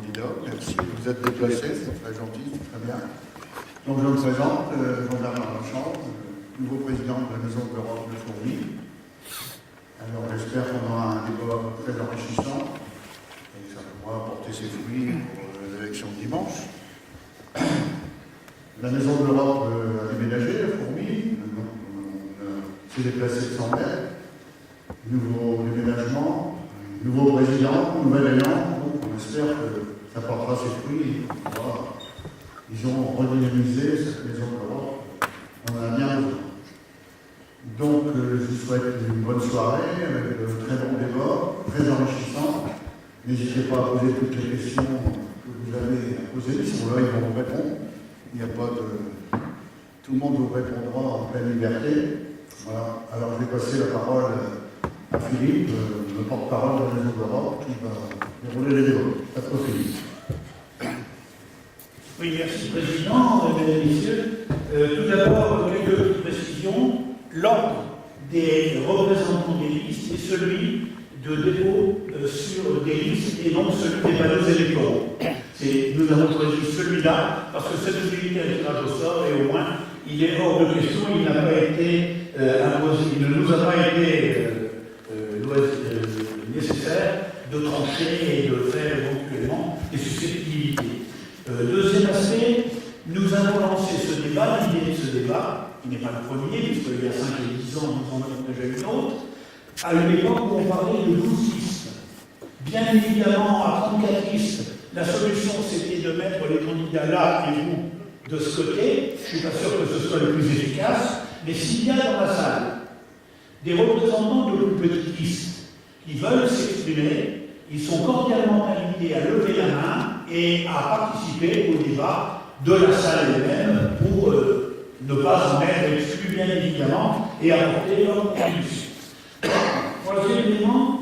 candidat. Merci. Vous êtes déplacé, c'est très gentil, très bien. Donc je me présente, Jean-Bernard Lachamp, nouveau président de la Maison de l'Europe de Fourmies. Alors j'espère qu'on aura un débat très enrichissant et ça pourra porter ses fruits pour l'élection de dimanche. La Maison de l'Europe a déménagé à Fourmies, on s'est déplacé de 100 mètres, nouveau déménagement, nouveau président, nouvel élan, donc on espère que ça portera ses fruits et qu'on pourra, disons, redynamiser cette Maison de l'Europe. On en a bien besoin. Donc je vous souhaite une bonne soirée, avec de très bons débats, très enrichissants. N'hésitez pas à poser toutes les questions que vous avez posées, ils sont là, ils vont vous répondre. Il n'y a pas de... Tout le monde vous répondra en pleine liberté. Voilà. Alors je vais passer la parole à Philippe, le porte-parole de la Maison de l'Europe, qui va dérouler les débats. À toi, Philippe. Oui, merci Président, Mesdames et Messieurs. Tout d'abord, quelques petites précisions. L'ordre des représentants des listes est celui de dépôt sur des listes et non celui des panneaux électoraux. Nous avons choisi celui-là parce que cette possibilité de tirage au sort et au moins il est hors de question, il n'a pas été imposé, il ne nous a pas été nécessaire de trancher et de faire éventuellement des susceptibilités. Deuxième aspect, nous avons lancé ce débat, l'idée de ce débat, qui n'est pas le premier, puisqu'il y a 5 et 10 ans, nous en avons déjà une autre, à une époque où on parlait de 12 listes. Bien évidemment, à 34 listes, la solution c'était de mettre les candidats là et vous de ce côté. Je ne suis pas sûr que ce soit le plus efficace, mais s'il y a dans la salle des représentants de plus petites listes qui veulent s'exprimer, ils sont cordialement invités à lever la main et à participer au débat de la salle elle-même pour ne pas en être exclus, bien évidemment, et apporter leur contribution. Troisième élément,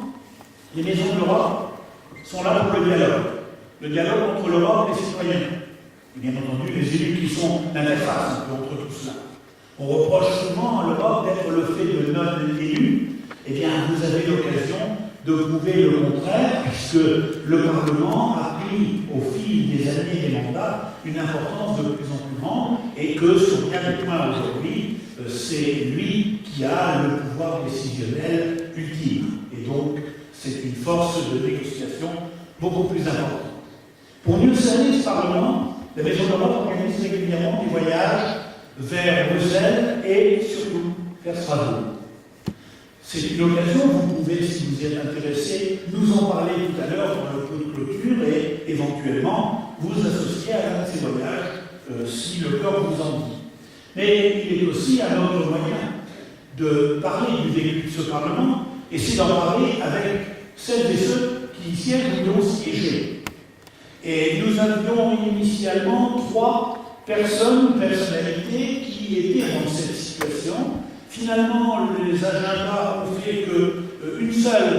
les maisons de l'Europe sont là pour le dialogue. Le dialogue entre l'Europe et les citoyens. Et bien entendu, les élus qui sont l'interface entre tout cela. On reproche souvent à l'Europe d'être le fait de non-élus. Eh bien, vous avez l'occasion de prouver le contraire, puisque le Parlement a pris au fil des années et des mandats une importance de plus en plus grande, et que sur quel point aujourd'hui, c'est lui qui a le pouvoir décisionnel ultime. Et donc, c'est une force de négociation beaucoup plus importante. Pour mieux cerner ce Parlement, la Maison de l'Europe organise régulièrement des voyages vers Bruxelles et surtout vers Strasbourg. C'est une occasion, vous pouvez, si vous êtes intéressé, nous en parler tout à l'heure dans le pot de clôture et éventuellement vous associer à l'un de ces voyages si le cœur vous en dit. Mais il est aussi un autre moyen de parler du vécu de ce Parlement et c'est d'en parler avec celles et ceux qui y siègent ou y ont siégé. Et nous avions initialement 3 personnalités qui étaient dans cette situation. Finalement, les agendas ont fait qu'une seule,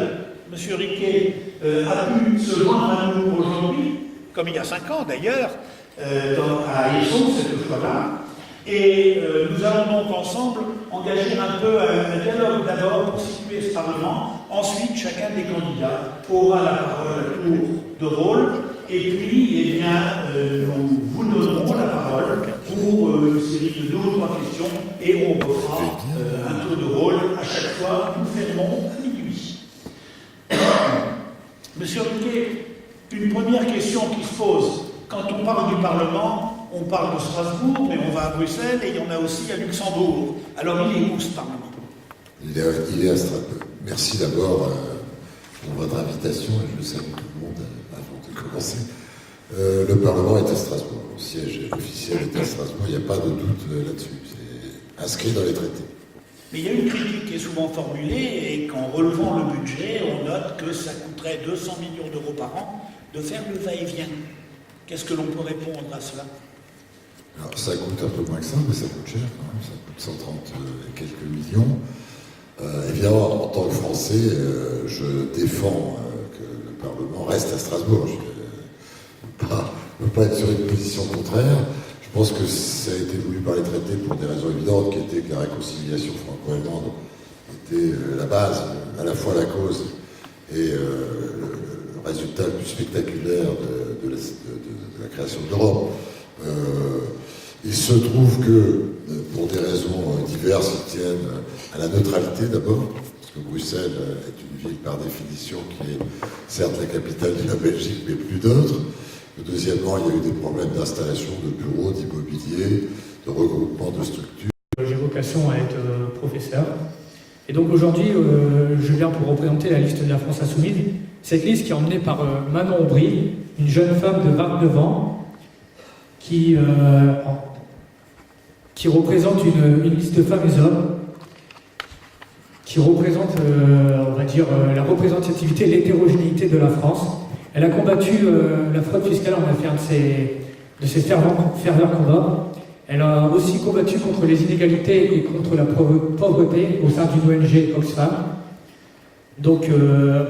M. Riquet, a pu se joindre à nous aujourd'hui, comme il y a 5 ans d'ailleurs, à Esson cette fois-là. Et nous allons donc ensemble engager un peu un dialogue d'abord pour situer ce Parlement. Ensuite, chacun des candidats aura la parole à tour de rôle. Et puis, eh bien, nous vous donnerons la parole pour une série de 2 ou 3 questions et on refera un tour de rôle à chaque fois. Nous fermerons à minuit. Monsieur Riquet, une première question qui se pose. Quand on parle du Parlement, on parle de Strasbourg, mais on va à Bruxelles et il y en a aussi à Luxembourg. Alors, il est où ce Parlement? Il est à Strasbourg. Merci d'abord pour votre invitation et je salue tout le monde avant de commencer. Le Parlement est à Strasbourg. Le siège officiel est à Strasbourg. Il n'y a pas de doute là-dessus. C'est inscrit dans les traités. Mais il y a une critique qui est souvent formulée et qu'en relevant le budget, on note que ça coûterait 200 millions d'euros par an de faire le va-et-vient. Qu'est-ce que l'on peut répondre à cela? Alors, ça coûte un peu moins que ça, mais ça coûte cher quand même. Ça coûte 130 et quelques millions. Évidemment, en tant que Français, je défends que le Parlement reste à Strasbourg. Je ne veux pas être sur une position contraire. Je pense que ça a été voulu par les traités pour des raisons évidentes, qui étaient que la réconciliation franco-allemande était la base, à la fois la cause et le résultat le plus spectaculaire de la création de l'Europe. Il se trouve que, pour des raisons diverses, ils tiennent à la neutralité d'abord, parce que Bruxelles est une ville par définition qui est certes la capitale de la Belgique, mais plus d'autres. Deuxièmement, il y a eu des problèmes d'installation de bureaux, d'immobilier, de regroupement de structures. J'ai vocation à être professeur. Et donc aujourd'hui, je viens pour représenter la liste de la France Insoumise. Cette liste qui est emmenée par Manon Aubry, une jeune femme de 29 ans, qui représente une liste de femmes et d'hommes, qui représente, on va dire, la représentativité et l'hétérogénéité de la France. Elle a combattu la fraude fiscale, on a fait un de ses fervents combats. Elle a aussi combattu contre les inégalités et contre la pauvreté au sein d'une ONG Oxfam. Donc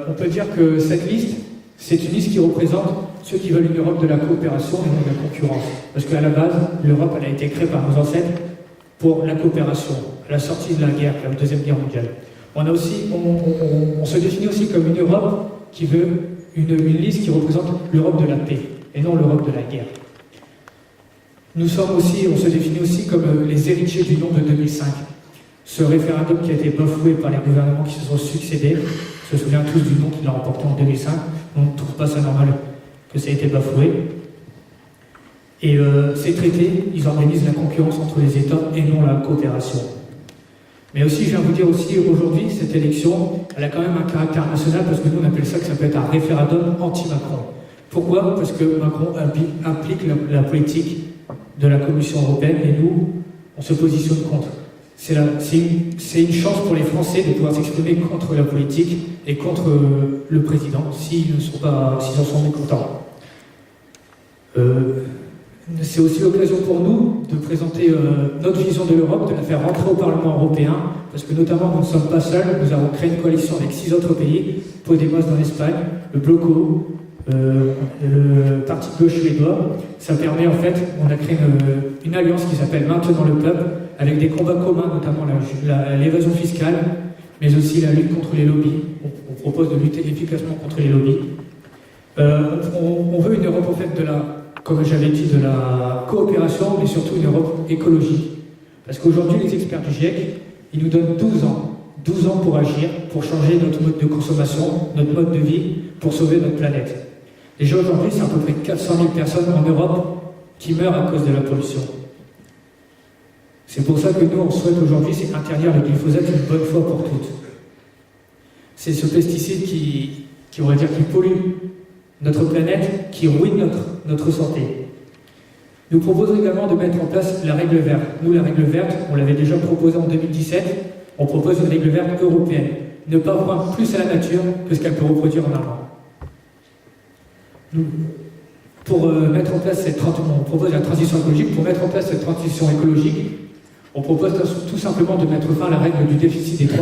on peut dire que cette liste, c'est une liste qui représente ceux qui veulent une Europe de la coopération et non de la concurrence. Parce qu'à la base, l'Europe elle a été créée par nos ancêtres pour la coopération, à la sortie de la guerre, la Deuxième Guerre mondiale. On se définit aussi comme une Europe qui veut une liste qui représente l'Europe de la paix et non l'Europe de la guerre. On se définit aussi comme les héritiers du nom de 2005. Ce référendum qui a été bafoué par les gouvernements qui se sont succédés, on se souvient tous du nom qu'il a remporté en 2005, on ne trouve pas ça normal que ça ait été bafoué. Et ces traités, ils organisent la concurrence entre les États et non la coopération. Mais aussi, je viens vous dire aussi, aujourd'hui, cette élection, elle a quand même un caractère national, parce que nous, on appelle ça que ça peut être un référendum anti-Macron. Pourquoi? Parce que Macron implique la politique de la Commission européenne, et nous, on se positionne contre. C'est une chance pour les Français de pouvoir s'exprimer contre la politique et contre le président, s'ils en sont mécontents. C'est aussi l'occasion pour nous de présenter notre vision de l'Europe, de la faire rentrer au Parlement européen, parce que notamment nous ne sommes pas seuls, nous avons créé une coalition avec 6 autres pays, Podemos dans l'Espagne, le Bloco, le parti de gauche suédois. Ça permet en fait, on a créé une alliance qui s'appelle Maintenant le peuple, avec des combats communs, notamment l'évasion fiscale, mais aussi la lutte contre les lobbies. On propose de lutter efficacement contre les lobbies. On veut une Europe en fait comme j'avais dit, de la coopération, mais surtout une Europe écologique. Parce qu'aujourd'hui, les experts du GIEC, ils nous donnent 12 ans pour agir, pour changer notre mode de consommation, notre mode de vie, pour sauver notre planète. Déjà aujourd'hui, c'est à peu près 400 000 personnes en Europe qui meurent à cause de la pollution. C'est pour ça que nous, on souhaite aujourd'hui, c'est interdire le glyphosate une bonne fois pour toutes. C'est ce pesticide qui on va dire, qui pollue notre planète, qui ruine notre santé. Nous proposons également de mettre en place la règle verte. Nous, la règle verte, on l'avait déjà proposée en 2017, on propose une règle verte européenne. Ne pas voir plus à la nature que ce qu'elle peut reproduire en avant. Pour mettre en place on propose la transition écologique. Pour mettre en place cette transition écologique, on propose tout simplement de mettre fin à la règle du déficit des 3%,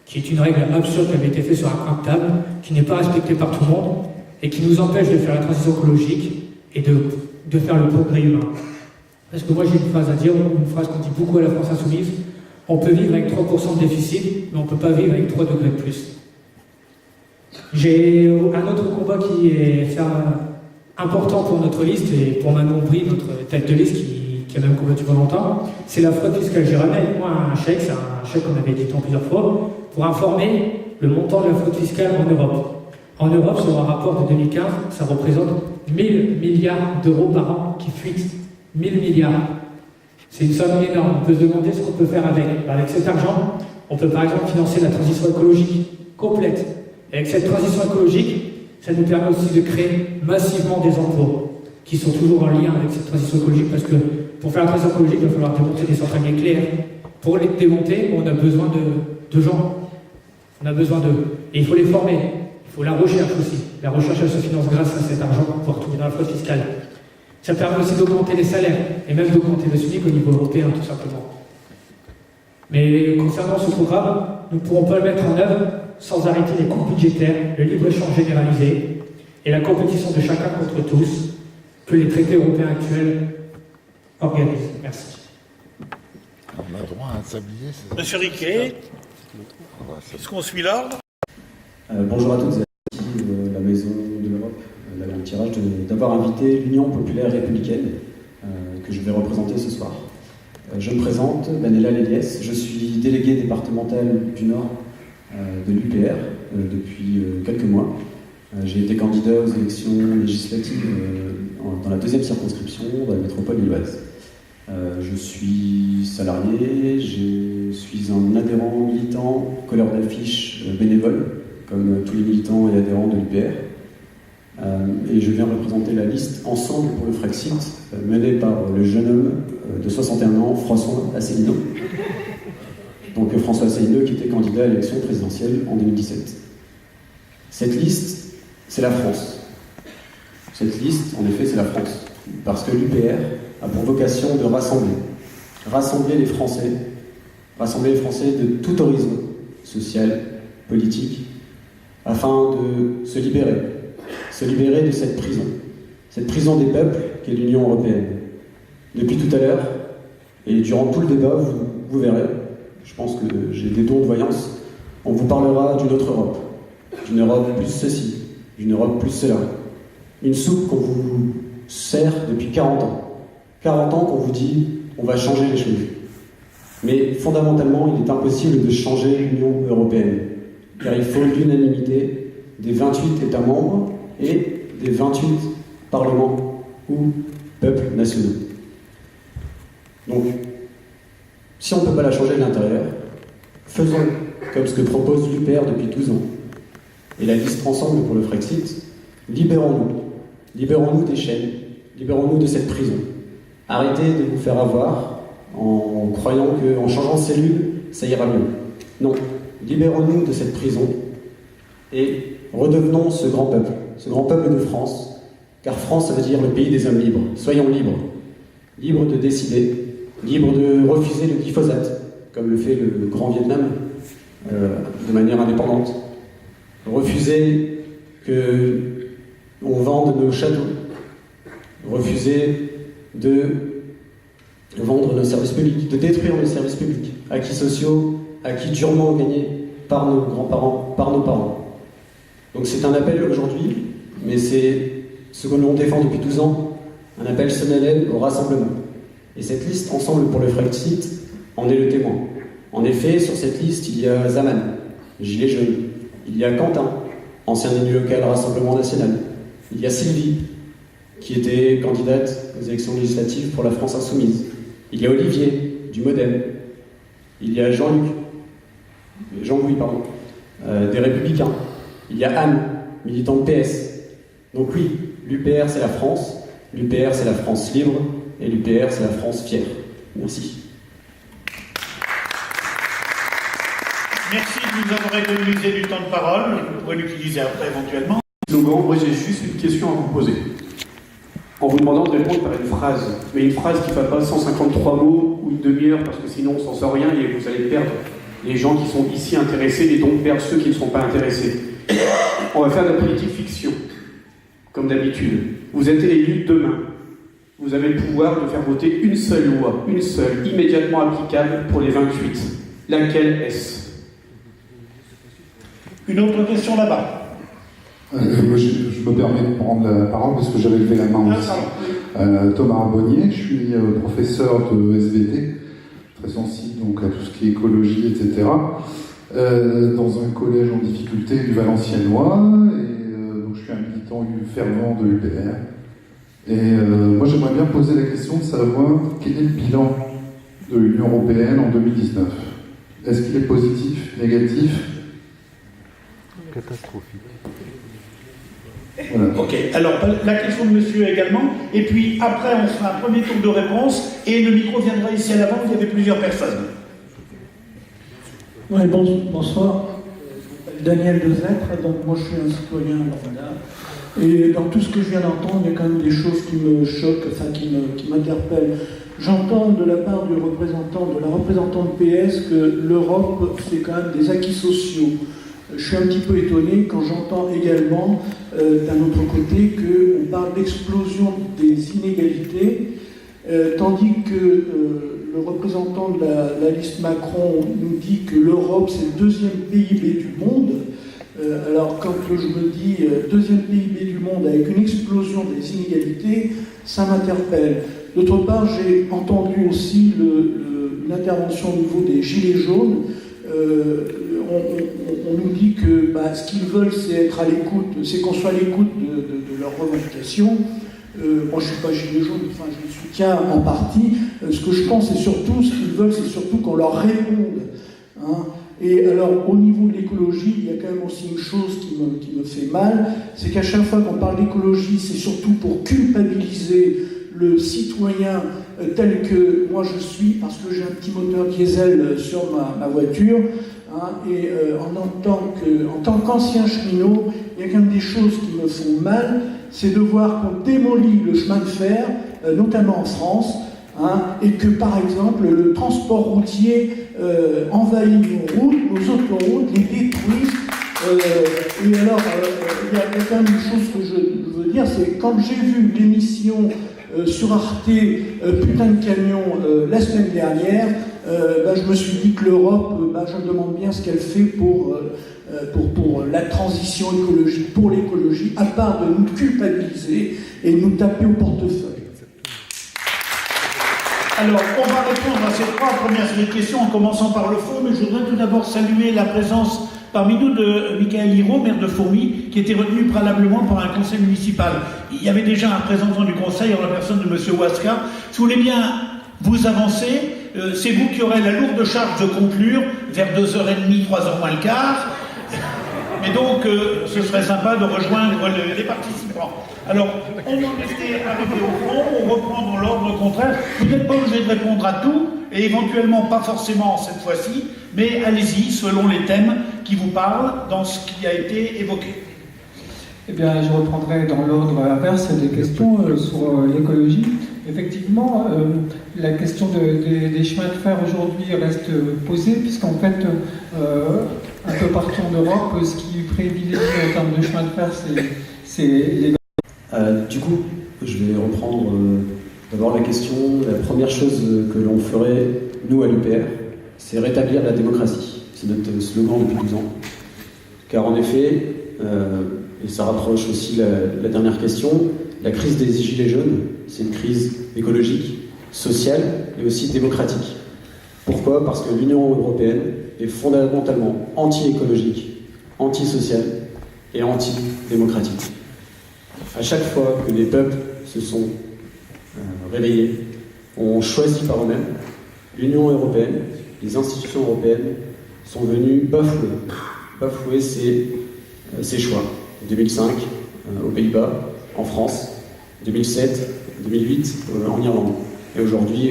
qui est une règle absurde qui avait été faite sur un coin de table, qui n'est pas respectée par tout le monde, et qui nous empêche de faire la transition écologique et de faire le progrès humain. Parce que moi j'ai une phrase à dire, une phrase qu'on dit beaucoup à la France Insoumise, on peut vivre avec 3% de déficit, mais on ne peut pas vivre avec 3 degrés de plus. J'ai un autre combat qui est important pour notre liste, et pour Manon Aubry, notre tête de liste, qui a même combattu pendant longtemps, c'est la fraude fiscale. J'ai ramené avec moi un chèque, c'est un chèque qu'on avait dit plusieurs fois, pour informer le montant de la fraude fiscale en Europe. En Europe, sur un rapport de 2015, ça représente 1000 milliards d'euros par an qui fuitent. 1000 milliards. C'est une somme énorme. On peut se demander ce qu'on peut faire avec. Avec cet argent, on peut par exemple financer la transition écologique complète. Et avec cette transition écologique, ça nous permet aussi de créer massivement des emplois qui sont toujours en lien avec cette transition écologique, parce que pour faire la transition écologique, il va falloir démonter des centrales nucléaires. Pour les démonter, on a besoin de gens. On a besoin d'eux. Et il faut les former. Il faut la recherche aussi. La recherche, elle se finance grâce à cet argent pour pouvoir trouver dans la fraude fiscale. Ça permet aussi d'augmenter les salaires, et même d'augmenter le SMIC au niveau européen, tout simplement. Mais concernant ce programme, nous ne pourrons pas le mettre en œuvre sans arrêter les coupes budgétaires, le libre-échange généralisé et la compétition de chacun contre tous que les traités européens actuels organisent. Merci. On a droit à un sablier, c'est ça? Monsieur Riquet, est-ce qu'on suit l'ordre? Bonjour à toutes et à tous, la Maison de l'Europe, le tirage de d'avoir invité l'Union populaire républicaine que je vais représenter ce soir. Je me présente, Benella Leliès, je suis délégué départemental du Nord de l'UPR depuis quelques mois. J'ai été candidat aux élections législatives dans la 2e circonscription dans la métropole lilloise. Je suis salarié, je suis un adhérent militant, colleur d'affiches bénévole, comme tous les militants et adhérents de l'UPR. Et je viens représenter la liste Ensemble pour le Frexit, menée par le jeune homme de 61 ans, François Asselineau. Donc François Asselineau qui était candidat à l'élection présidentielle en 2017. Cette liste, c'est la France. Cette liste, en effet, c'est la France. Parce que l'UPR a pour vocation de rassembler les Français de tout horizon social, politique, afin de se libérer de cette prison des peuples qu'est l'Union européenne. Depuis tout à l'heure, et durant tout le débat, vous verrez, je pense que j'ai des dons de voyance, on vous parlera d'une autre Europe, d'une Europe plus ceci, d'une Europe plus cela. Une soupe qu'on vous sert depuis 40 ans. 40 ans qu'on vous dit, on va changer les choses. Mais fondamentalement, il est impossible de changer l'Union européenne, car il faut l'unanimité des 28 États membres et des 28 parlements ou peuples nationaux. Donc, si on ne peut pas la changer de l'intérieur, faisons comme ce que propose l'UPR depuis 12 ans. Et la liste Ensemble pour le Frexit, libérons-nous des chaînes, libérons-nous de cette prison. Arrêtez de vous faire avoir en croyant qu'en changeant de cellule, ça ira mieux. Non, libérons-nous de cette prison et redevenons ce grand peuple de France, car France, ça veut dire le pays des hommes libres. Soyons libres, libres de décider, libres de refuser le glyphosate, comme le fait le Grand Vietnam, de manière indépendante. Refuser qu'on vende nos châteaux, refuser de vendre nos services publics, de détruire nos services publics, acquis sociaux, acquis durement gagnés par nos grands-parents, par nos parents. Donc c'est un appel aujourd'hui, mais c'est ce que l'on défend depuis 12 ans, un appel solennel au rassemblement. Et cette liste Ensemble pour le Frexit en est le témoin. En effet, sur cette liste, il y a Zaman, gilet jaune. Il y a Quentin, ancien élu local Rassemblement National. Il y a Sylvie, qui était candidate aux élections législatives pour la France Insoumise. Il y a Olivier, du Modem. Il y a Jean-Louis, des Républicains. Il y a Anne, militant de PS. Donc oui, l'UPR c'est la France, l'UPR c'est la France libre, et l'UPR c'est la France fière. Merci. Merci de nous avoir économisé du temps de parole. Vous pourrez l'utiliser après éventuellement. Slogan, moi j'ai juste une question à vous poser. En vous demandant de répondre par une phrase. Mais une phrase qui ne fait pas 153 mots ou une demi-heure, parce que sinon on s'en sort rien et vous allez perdre les gens qui sont ici intéressés et donc perdre ceux qui ne sont pas intéressés. On va faire de la politique fiction, comme d'habitude. Vous êtes élus demain. Vous avez le pouvoir de faire voter une seule loi, une seule, immédiatement applicable pour les 28. Laquelle est-ce ? Une autre question là-bas. Je me permets de prendre la parole parce que j'avais levé la main aussi. Thomas Arbonnier, je suis professeur de SVT, très sensible donc à tout ce qui est écologie, etc. Dans un collège en difficulté du Valenciennois, et donc je suis un militant fervent de l'UPR. Et moi j'aimerais bien poser la question de savoir quel est le bilan de l'Union européenne en 2019. Est-ce qu'il est positif, négatif ? Catastrophique. Voilà. Ok, alors la question de monsieur également, et puis après on fera un premier tour de réponse, et le micro viendra ici à l'avant, il y avait plusieurs personnes. Oui, bonsoir. Daniel Dezêtre, donc moi je suis un citoyen lambda. Et dans tout ce que je viens d'entendre, il y a quand même des choses qui me choquent, enfin qui m'interpellent. J'entends de la part de la représentante PS que l'Europe, c'est quand même des acquis sociaux. Je suis un petit peu étonné quand j'entends également, d'un autre côté, qu'on parle d'explosion des inégalités, tandis que le représentant de la liste Macron nous dit que l'Europe, c'est le 2e PIB du monde. Alors, quand je me dis deuxième PIB du monde avec une explosion des inégalités, ça m'interpelle. D'autre part, j'ai entendu aussi une intervention au niveau des Gilets jaunes. On nous dit que ce qu'ils veulent, c'est être à l'écoute, c'est qu'on soit à l'écoute de leurs revendications. Moi, je ne suis pas gilet jaune, enfin, je le soutiens en partie. Ce que je pense, c'est surtout, ce qu'ils veulent, c'est surtout qu'on leur réponde. Hein. Et alors, au niveau de l'écologie, il y a quand même aussi une chose qui me fait mal, c'est qu'à chaque fois qu'on parle d'écologie, c'est surtout pour culpabiliser le citoyen tel que moi je suis, parce que j'ai un petit moteur diesel sur ma voiture, hein, et en tant qu'ancien cheminot, il y a quand même des choses qui me font mal, c'est de voir qu'on démolit le chemin de fer, notamment en France, hein, et que par exemple le transport routier envahit nos routes, nos autoroutes, les détruit. Et alors, il y a quand même une chose que je veux dire, c'est quand j'ai vu l'émission sur Arte, Putain de camion, la semaine dernière, je me suis dit que l'Europe, je me demande bien ce qu'elle fait pour la transition écologique, pour l'écologie, à part de nous culpabiliser et de nous taper au portefeuille. Alors, on va répondre à ces trois premières questions en commençant par le fond, mais je voudrais tout d'abord saluer la présence parmi nous de Michael Hirault, maire de Fourmies, qui était retenu préalablement par un conseil municipal. Il y avait déjà un représentant du conseil en la personne de M. Waska. Si vous voulez bien vous avancer, c'est vous qui aurez la lourde charge de conclure vers 2h30, 3h moins le quart. Mais donc, ce serait sympa de rejoindre les participants. Alors, on en était arrivé au fond, on reprend dans l'ordre contraire. Vous n'êtes pas obligé de répondre à tout, et éventuellement pas forcément cette fois-ci, mais allez-y, selon les thèmes qui vous parlent dans ce qui a été évoqué. Eh bien, je reprendrai dans l'ordre inverse des questions sur l'écologie. Effectivement, la question des chemins de fer aujourd'hui reste posée, puisqu'en fait, un peu partout en Europe, ce qui privilégie en termes de chemin de fer, c'est les... Du coup, je vais reprendre d'abord la question. La première chose que l'on ferait, nous, à l'UPR, c'est rétablir la démocratie. C'est notre slogan depuis 12 ans. Car en effet, et ça rapproche aussi la dernière question, la crise des Gilets jaunes, c'est une crise écologique, sociale et aussi démocratique. Pourquoi ? Parce que l'Union européenne est fondamentalement anti-écologique, anti-sociale et anti-démocratique. À chaque fois que les peuples se sont réveillés, ont choisi par eux-mêmes, l'Union européenne, les institutions européennes sont venues bafouer ses choix. 2005, aux Pays-Bas, en France, 2007, 2008, en Irlande, et aujourd'hui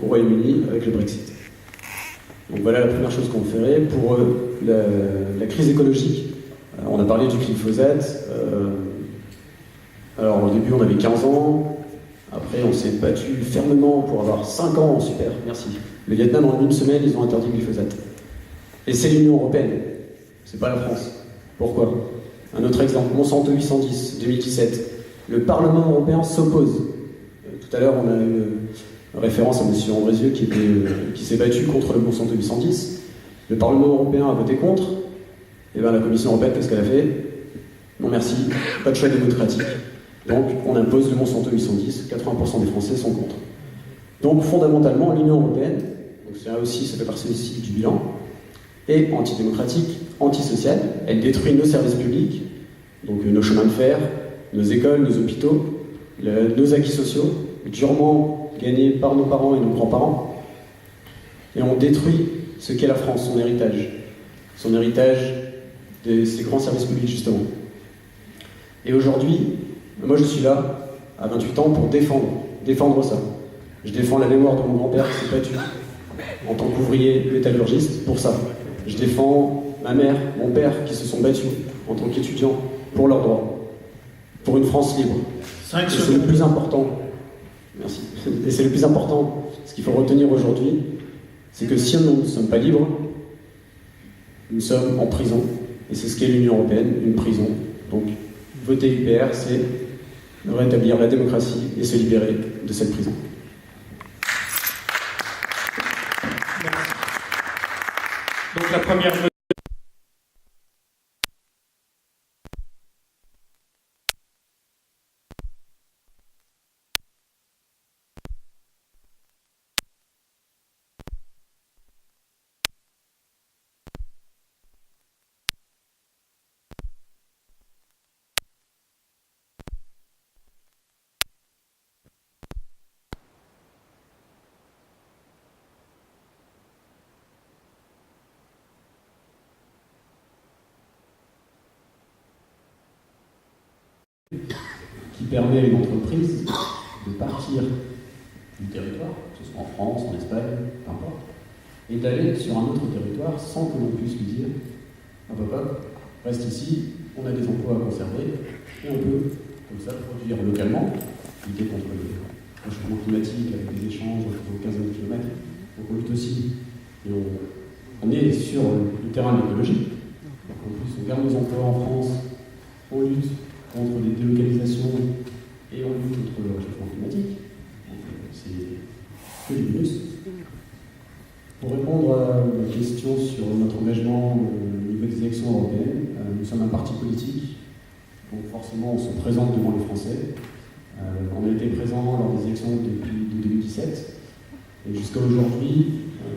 au Royaume-Uni avec le Brexit. Donc voilà la première chose qu'on ferait. Pour la crise écologique, on a parlé du glyphosate. Alors au début on avait 15 ans, après on s'est battu fermement pour avoir 5 ans, super, merci. Le Vietnam en une semaine ils ont interdit le glyphosate. Et c'est l'Union européenne, c'est pas la France. Pourquoi ? Un autre exemple, Monsanto 810, 2017. Le Parlement européen s'oppose. Tout à l'heure on a eu référence à M. Andrézieux qui s'est battu contre le Monsanto 810. Le Parlement européen a voté contre. Et bien la Commission européenne, qu'est-ce qu'elle a fait ? Non merci, pas de choix démocratique. Donc on impose le Monsanto 810, 80% des Français sont contre. Donc fondamentalement, l'Union européenne, donc ça fait partie aussi du bilan, est antidémocratique, antisociale, elle détruit nos services publics, donc nos chemins de fer, nos écoles, nos hôpitaux, nos acquis sociaux, durement gagnés par nos parents et nos grands-parents, et on détruit ce qu'est la France, son héritage de ces grands services publics justement. Et aujourd'hui, moi je suis là, à 28 ans, pour défendre ça. Je défends la mémoire de mon grand-père qui s'est battu en tant qu'ouvrier métallurgiste pour ça. Je défends ma mère, mon père qui se sont battus en tant qu'étudiants pour leurs droits, pour une France libre. Et c'est le plus important. Merci. Et c'est le plus important. Ce qu'il faut retenir aujourd'hui, c'est que si nous ne sommes pas libres, nous sommes en prison. Et c'est ce qu'est l'Union européenne, une prison. Donc, voter UPR, c'est rétablir la démocratie et se libérer de cette prison. Donc la première permet à une entreprise de partir du territoire, que ce soit en France, en Espagne, peu importe, et d'aller sur un autre territoire sans que l'on puisse lui dire hop, hop, hop, reste ici, on a des emplois à conserver, et on peut, comme ça, produire localement, lutter contre le réchauffement climatique avec des échanges aux 15 000 km. Donc on lutte aussi, et on est sur le terrain de l'écologie. Donc en plus, on garde nos emplois en France, on lutte contre les délocalisations et on lutte contre le réchauffement climatique. Donc c'est que du bonus. Pour répondre à la question sur notre engagement au niveau des élections européennes, nous sommes un parti politique, donc forcément on se présente devant les Français. On a été présent lors des élections depuis 2017, et jusqu'à aujourd'hui,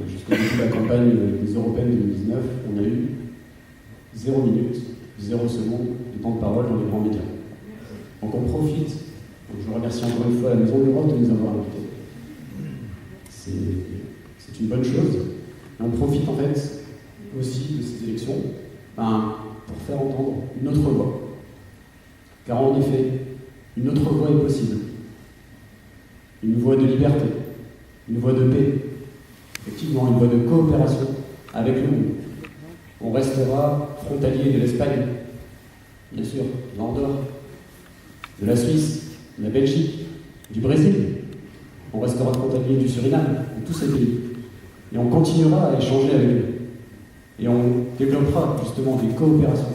jusqu'au début de la campagne des européennes 2019, on a eu 0 minute, 0 seconde de temps de parole dans les grands médias. Donc on profite, donc je remercie encore une fois la Maison de l'Europe de nous avoir invités. C'est une bonne chose. Et on profite en fait aussi de ces élections pour faire entendre une autre voix. Car en effet, une autre voie est possible. Une voie de liberté, une voie de paix, effectivement une voie de coopération avec le monde. On restera frontalier de l'Espagne, bien sûr, de l'Andorre, de la Suisse, de la Belgique, du Brésil. On restera frontalier du Suriname, de tous ces pays. Et on continuera à échanger avec eux. Et on développera justement des coopérations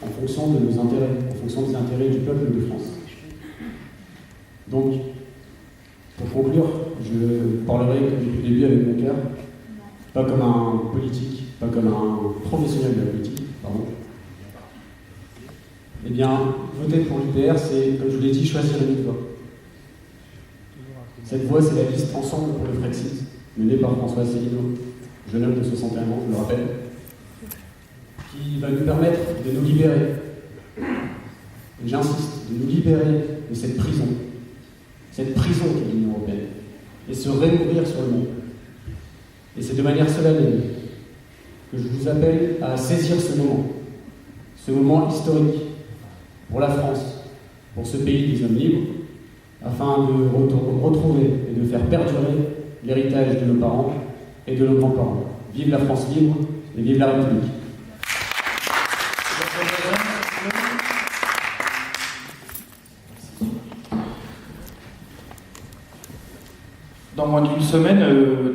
en fonction de nos intérêts, en fonction des intérêts du peuple de France. Donc, pour conclure, je parlerai depuis le début avec mon cœur, pas comme un politique, pas comme un professionnel de la politique, pardon. Eh bien, voter pour l'UPR, c'est, comme je vous l'ai dit, choisir une voie. Cette voie, c'est la liste Ensemble pour le Frexit, menée par François Asselineau, jeune homme de 61 ans, je le rappelle, qui va nous permettre de nous libérer, et j'insiste, de nous libérer de cette prison qui est l'Union européenne, et se réouvrir sur le monde. Et c'est de manière solennelle que je vous appelle à saisir ce moment historique pour la France, pour ce pays des hommes libres, afin de retrouver et de faire perdurer l'héritage de nos parents et de nos grands-parents. Vive la France libre et vive la République. Dans moins d'une semaine,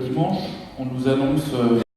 dimanche, on nous annonce